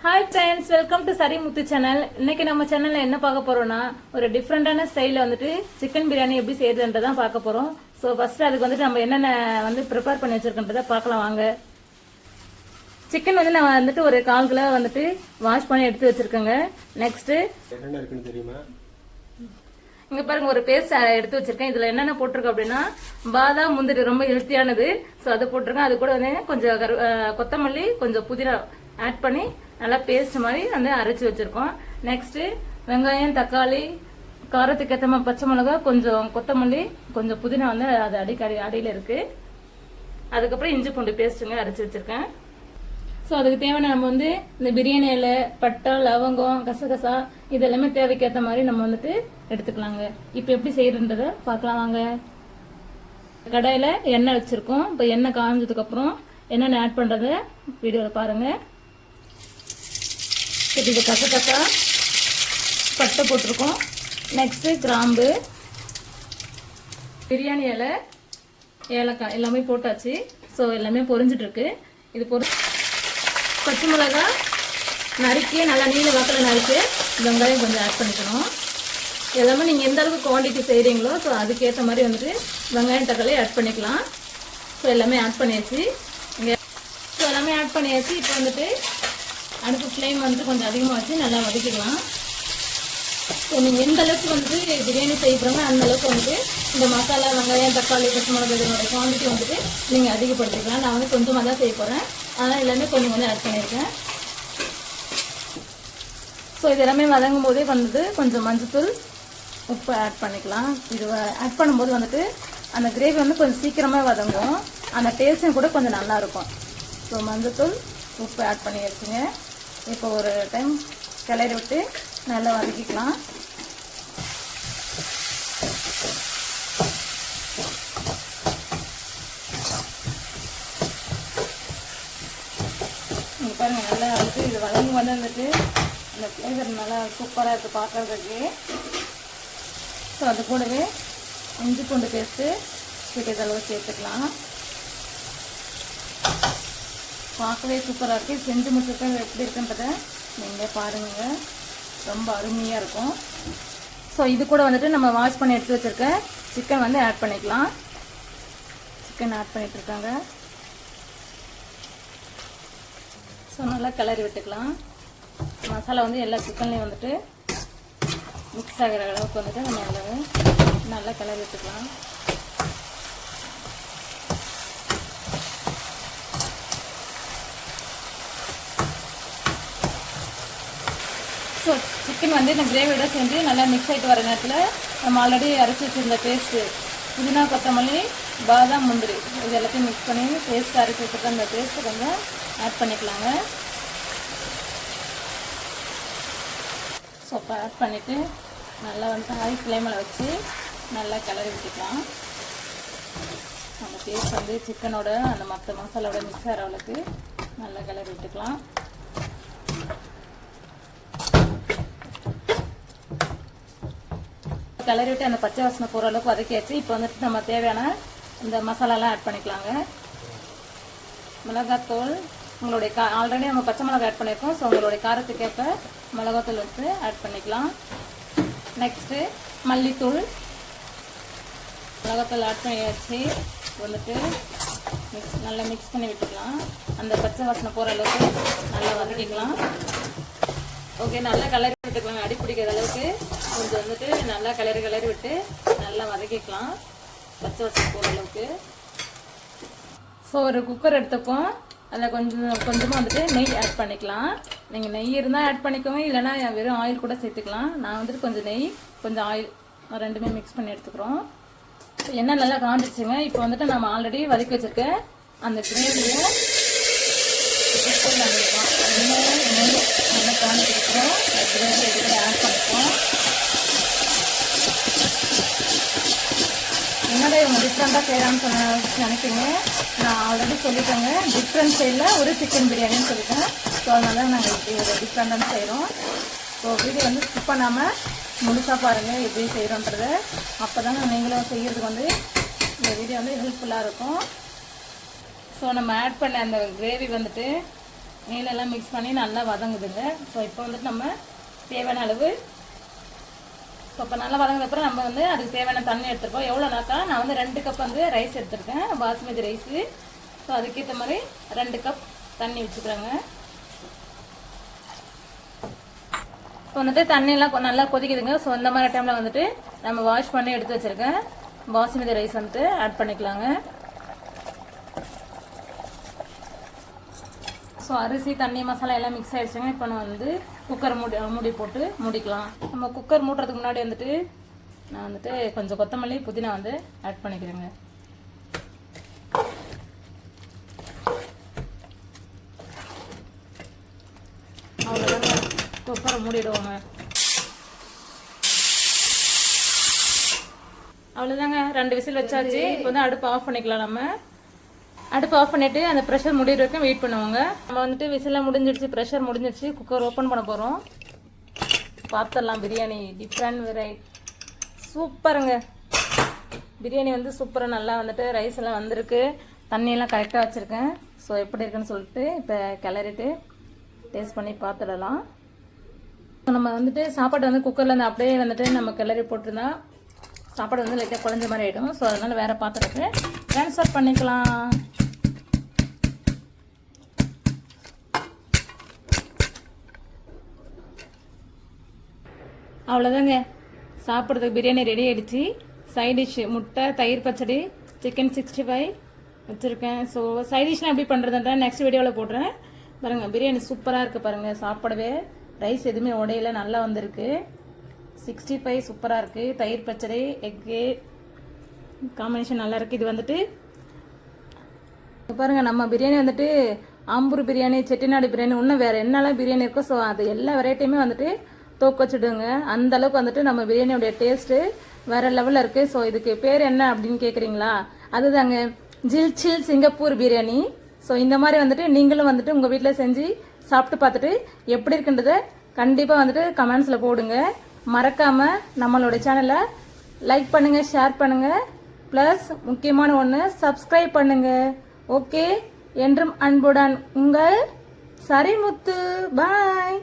Hi friends, welcome to சரி முத்து channel. இன்னைக்கு நம்ம சேனல்ல என்ன பார்க்க போறோம்னா, ஒரு டிஃப்ரெண்டான ஸ்டைல்ல வந்துட்டு சிக்கன் பிரியாணி எப்படி செய்யறதுன்றதான் பார்க்க போறோம். ஸோ ஃபர்ஸ்ட் அதுக்கு வந்துட்டு நம்ம என்னென்ன வந்து ப்ரிப்பேர் பண்ணி வச்சிருக்கன்றதை பார்க்கலாம் வாங்க. சிக்கன் வந்து நான் வந்துட்டு ஒரு 1/4 கிலோ வந்துட்டு வாஷ் பண்ணி எடுத்து வச்சிருக்கேங்க. நெக்ஸ்ட் என்னென்ன இருக்குன்னு தெரியுமா? இங்க பாருங்க, ஒரு பேஸ்ட் எடுத்து வச்சிருக்கேன். இதுல என்னென்ன போட்டிருக்கேன் அப்படின்னா, பாதாம் முந்திரி ரொம்ப ஹெல்த்தியானது. ஸோ அதை போட்டிருக்கேன். அது கூட வந்து கொஞ்சம் கொத்தமல்லி, கொஞ்சம் புதினா ஆட் பண்ணி நல்லா பேஸ்ட் மாதிரி வந்து அரைச்சி வச்சிருக்கோம். நெக்ஸ்ட் வெங்காயம், தக்காளி, காரத்துக்கு ஏற்ற மாதிரி பச்சை மிளகா, கொஞ்சம் கொத்தமல்லி, கொஞ்சம் புதினா வந்து அது அடியில இருக்கு. அதுக்கப்புறம் இஞ்சி பூண்டு பேஸ்ட்டுங்க அரைச்சி வச்சிருக்கேன். ஸோ அதுக்கு தேவையான நம்ம வந்து இந்த பிரியாணி இலை, பட்டை, லவங்கம், கசகசா இது எல்லாமே தேவைக்கேற்ற மாதிரி நம்ம வந்துட்டு எடுத்துக்கலாங்க. இப்போ எப்படி செய்யறதுன்றத பார்க்கலாம் வாங்க. கடாயில் எண்ணெய் வச்சிருக்கோம். இப்போ எண்ணெய் காய்ஞ்சதுக்கு அப்புறம் என்னென்ன ஆட் பண்றத வீடியோவில் பாருங்க. இது கசகசா, பட்டை போட்டிருக்கோம். நெக்ஸ்ட் கிராம்பு, பிரியாணி இலை, ஏலக்காய் எல்லாமே போட்டாச்சு. ஸோ எல்லாமே பொரிஞ்சிட்டு இருக்கு. இது பச்சை மிளகாய் நறுக்கி நல்லா நீல வாக்கில் நறுக்கி வெங்காயம் கொஞ்சம் ஆட் பண்ணிக்கணும். எல்லாமே நீங்கள் எந்த அளவுக்கு குவான்டிட்டி செய்கிறீங்களோ ஸோ அதுக்கேற்ற மாதிரி வந்துட்டு வெங்காயம், தக்காளி ஆட் பண்ணிக்கலாம். ஸோ எல்லாமே ஆட் பண்ணியாச்சு. ஸோ எல்லாமே ஆட் பண்ணியாச்சு. இப்போ வந்துட்டு அடுப்பு ஃப்ளேம் வந்துட்டு கொஞ்சம் அதிகமாக வச்சு நல்லா வதக்கிக்கலாம். ஸோ நீங்கள் எந்த அளவுக்கு வந்துட்டு பிரியாணி செய்யப்படுறோங்க அந்த அளவுக்கு வந்துட்டு இந்த மசாலா, வெங்காயம், தக்காளி, பச்சை மிளகாய் இதனோட குவான்டிட்டி வந்துட்டு நீங்கள் அதிகப்படுத்திக்கலாம். நான் வந்து கொஞ்சமாக தான் செய்ய போகிறேன். அதனால் எல்லாமே கொஞ்சம் கொஞ்சம் ஆட் பண்ணியிருக்கேன். ஸோ இது எல்லாமே வதங்கும் போதே வந்து கொஞ்சம் மஞ்சத்தூள், உப்பு ஆட் பண்ணிக்கலாம். இது ஆட் பண்ணும்போது வந்துட்டு அந்த கிரேவி வந்து கொஞ்சம் சீக்கிரமாக வதங்கும். அந்த டேஸ்ட்டும் கூட கொஞ்சம் நல்லாயிருக்கும். ஸோ மஞ்சத்தூள், உப்பு ஆட் பண்ணி வச்சுங்க. இப்போ ஒரு டைம் கிளறி விட்டு நல்லா வதக்கிக்கலாம். நீங்கள் பாருங்கள், நல்லா வந்துட்டு இது வதங்கி வந்துட்டு அந்த ஃப்ளேவர் நல்லா சூப்பராக இருக்குது பார்க்குறதுக்கு. ஸோ அது கூடவே இஞ்சி பூண்டு பேஸ்ட்டு சிறிதளவு சேர்த்துக்கலாம். பார்க்கவே சூப்பராக இருக்குது. செஞ்சு முடிச்சுட்டு எப்படி இருக்குன்றதை நீங்கள் பாருங்க, ரொம்ப அருமையாக இருக்கும். ஸோ இது கூட வந்துட்டு நம்ம வாஷ் பண்ணி எடுத்து வச்சுருக்க சிக்கன் வந்து ஆட் பண்ணிக்கலாம். சிக்கன் ஆட் பண்ணிட்டு இருக்காங்க. ஸோ நல்லா கிளறி விட்டுக்கலாம். மசாலா வந்து எல்லா சிக்கன்லேயும் வந்துட்டு மிக்ஸ் ஆகிற அளவுக்கு வந்துட்டு நம்ம நல்லா கிளறி விட்டுக்கலாம். ஸோ சிக்கன் வந்து இந்த கிரேவியோட சேர்ந்து நல்லா மிக்ஸ் ஆகிட்டு வர நேரத்தில் நம்ம ஆல்ரெடி அரைச்சி வச்சுருந்த பேஸ்ட்டு, புதினா, கொத்தமல்லி, பாதாம், முந்திரி இது எல்லாத்தையும் மிக்ஸ் பண்ணி பேஸ்ட் அரைச்சி வச்சுருக்க அந்த பேஸ்ட்டு கொஞ்சம் ஆட் பண்ணிக்கலாங்க. ஸோ இப்போ ஆட் பண்ணிவிட்டு நல்லா வந்து ஹை ஃப்ளேமில் வச்சு நல்லா கிளறி விட்டுக்கலாம். அந்த பேஸ்ட் வந்து சிக்கனோட அந்த மற்ற மசாலாவோட மிக்ஸ் ஆகிற அளவுக்கு நல்லா கிளறி விட்டுக்கலாம். கிளறி விட்டு அந்த பச்சை வாசனை போகிற அளவுக்கு வதக்கியாச்சு. இப்போ வந்துட்டு நம்ம தேவையான இந்த மசாலாலாம் ஆட் பண்ணிக்கலாங்க. மிளகாத்தூள் உங்களுடைய ஆல்ரெடி நம்ம பச்சை மிளகாய் ஆட் பண்ணியிருக்கோம். ஸோ உங்களுடைய காரத்துக்கேற்ப மிளகாத்தூள் வந்து ஆட் பண்ணிக்கலாம். நெக்ஸ்ட்டு மல்லித்தூள், மிளகாத்தூள் ஆட் பண்ணியாச்சு. வந்துட்டு நல்லா மிக்ஸ் பண்ணி விட்டுக்கலாம். அந்த பச்சை வாசனை போகிற அளவுக்கு நல்லா வதக்கிக்கலாம். ஓகே, நல்லா கிளறி விட்டுக்கலாம். அடி பிடிக்கிற அளவுக்கு கொஞ்சம் வந்துட்டு நல்லா கிளறி விட்டு நல்லா வதக்கிக்கலாம், பச்சை வாசனை போகிற அளவுக்கு. ஸோ ஒரு குக்கர் எடுத்துப்போம். அதில் கொஞ்சமாக வந்துட்டு நெய் ஆட் பண்ணிக்கலாம். நீங்கள் நெய் இருந்தால் ஆட் பண்ணிக்கோங்க, இல்லைனா வெறும் ஆயில் கூட சேர்த்துக்கலாம். நான் வந்துட்டு கொஞ்சம் நெய், கொஞ்சம் ஆயில் ரெண்டுமே மிக்ஸ் பண்ணி எடுத்துக்கிறோம். எண்ணெய் நல்லா காஞ்சிச்சுங்க. இப்போ வந்துட்டு நம்ம ஆல்ரெடி வதக்கி வச்சுருக்க அந்த கிரேவியை நல்லா காஞ்சிருக்கிறோம். கிரேவி எடுத்து ஆட் பண்ணிப்போம். என்னடா இவங்க டிஃப்ரெண்ட்டாக செய்கிறான்னு நினைப்பீங்க. நான் ஆல்ரெடி சொல்லிட்டேங்க, டிஃப்ரெண்ட் ஸ்டைலில் ஒரு சிக்கன் பிரியாணின்னு சொல்லிட்டேன். ஸோ அதனால நாங்கள் இப்படி ஒரு டிஃப்ரெண்டாக செய்கிறோம். ஸோ வீடியோ வந்து ஸ்கிப் பண்ணாமல் முழுசாக பாருங்கள் எப்படி செய்கிறோன்றதை. அப்போ தாங்க நீங்களும் செய்கிறதுக்கு வந்து இந்த வீடியோ வந்து ஹெல்ப்ஃபுல்லாக இருக்கும். ஸோ நம்ம ஆட் பண்ண அந்த கிரேவி வந்துட்டு எண்ணெயிலெல்லாம் மிக்ஸ் பண்ணி நல்லா வதங்குதுங்க. ஸோ இப்போ வந்துட்டு நம்ம தேவையான அளவு, ஸோ இப்போ நல்லா வதங்கினப்புறம் நம்ம வந்து அதுக்கு தேவையான தண்ணி எடுத்துருக்கோம். எவ்வளோனாக்கா நான் வந்து 2 கப் வந்து ரைஸ் எடுத்துருக்கேன், பாஸ்மதி ரைஸு. ஸோ அதுக்கேற்ற மாதிரி 2 கப் தண்ணி வச்சுக்கிறேங்க. இப்போ வந்துட்டு தண்ணியெல்லாம் நல்லா கொதிக்குதுங்க. ஸோ இந்த மாதிரி டைமில் வந்துட்டு நம்ம வாஷ் பண்ணி எடுத்து வச்சுருக்கேன் பாஸ்மதி ரைஸ் வந்துட்டு ஆட் பண்ணிக்கலாங்க. ஸோ அரிசி, தண்ணி, மசாலா எல்லாம் மிக்ஸ் ஆகிடுச்சுங்க. இப்போ நான் வந்து குக்கர் மூடி போட்டு மூடிக்கலாம். நம்ம குக்கர் மூடுறதுக்கு முன்னாடி வந்துட்டு நான் வந்துட்டு கொஞ்சம் கொத்தமல்லி, புதினா வந்து ஆட் பண்ணிக்கிறேங்க. அவ்வளோதாங்க, குக்கரை மூடிடுவோங்க. அவ்வளோதாங்க, 2 விசில் வச்சாச்சு. இப்போ வந்து அடுப்பு ஆஃப் பண்ணிக்கலாம். நம்ம அடுப்பு ஆஃப் பண்ணிவிட்டு அந்த ப்ரெஷர் முடிகிற வரைக்கும் வெயிட் பண்ணுவோங்க. நம்ம வந்துட்டு விசிலாம் முடிஞ்சிடுச்சு, ப்ரெஷர் முடிஞ்சிடுச்சு. குக்கர் ஓப்பன் பண்ண போகிறோம். பார்த்துடலாம். பிரியாணி டிஃப்ரெண்ட் வெரைட்டி சூப்பருங்க. பிரியாணி வந்து சூப்பராக நல்லா வந்துட்டு ரைஸ் எல்லாம் வந்திருக்கு. தண்ணியெல்லாம் கரெக்டாக வச்சுருக்கேன். ஸோ எப்படி இருக்குன்னு சொல்லிட்டு இப்போ கிளறிட்டு டேஸ்ட் பண்ணி பார்த்துடலாம். நம்ம வந்துட்டு சாப்பாடு வந்து குக்கரில் அப்படியே வந்துட்டு நம்ம கிளறி போட்டிருந்தா சாப்பாடு வந்து லைட்டாக குழஞ்ச மாதிரி ஆகிடும். ஸோ அதனால் வேறு பாத்திரத்தை ட்ரான்ஸ்ஃபர் பண்ணிக்கலாம். அவ்வளோதாங்க, சாப்பிட்றதுக்கு பிரியாணி ரெடி ஆகிடுச்சு. சைட் டிஷ் முட்டை, தயிர் பச்சடி, சிக்கன் 65 வச்சுருக்கேன். ஸோ சைட் டிஷ்லாம் எப்படி பண்ணுறதுன்ற நெக்ஸ்ட் வீடியோவில் போடுறேன். பாருங்கள், பிரியாணி சூப்பராக இருக்குது பாருங்கள். சாப்பிடவே ரைஸ் எதுவுமே உடையில நல்லா வந்திருக்கு. 65 சூப்பராக இருக்குது. தயிர் பச்சடி, எக்கு காம்பினேஷன் நல்லா இருக்குது. இது வந்துட்டு பாருங்கள், நம்ம பிரியாணி வந்துட்டு ஆம்பூர் பிரியாணி, செட்டிநாடு பிரியாணி, இன்னும் வேறு என்னெல்லாம் பிரியாணி இருக்கோ ஸோ அது எல்லா வெரைட்டியுமே வந்துட்டு தூக்க வச்சுடுங்க. அந்த அளவுக்கு வந்துட்டு நம்ம பிரியாணியோடைய டேஸ்ட்டு வேறு லெவலில் இருக்குது. ஸோ இதுக்கு பேர் என்ன அப்படின்னு கேட்குறீங்களா? அதுதாங்க ஜில்சில் சிங்கப்பூர் பிரியாணி. ஸோ இந்த மாதிரி வந்துட்டு நீங்களும் வந்துட்டு உங்கள் வீட்டில் செஞ்சு சாப்பிட்டு பார்த்துட்டு எப்படி இருக்குன்றதை கண்டிப்பாக வந்துட்டு கமெண்ட்ஸில் போடுங்க. மறக்காமல் நம்மளோட சேனலை லைக் பண்ணுங்கள், ஷேர் பண்ணுங்கள், ப்ளஸ் முக்கியமான ஒன்று சப்ஸ்கிரைப் பண்ணுங்கள். ஓகே, என்றும் அன்புடன் உங்கள் சரிமுத்து. பாய்.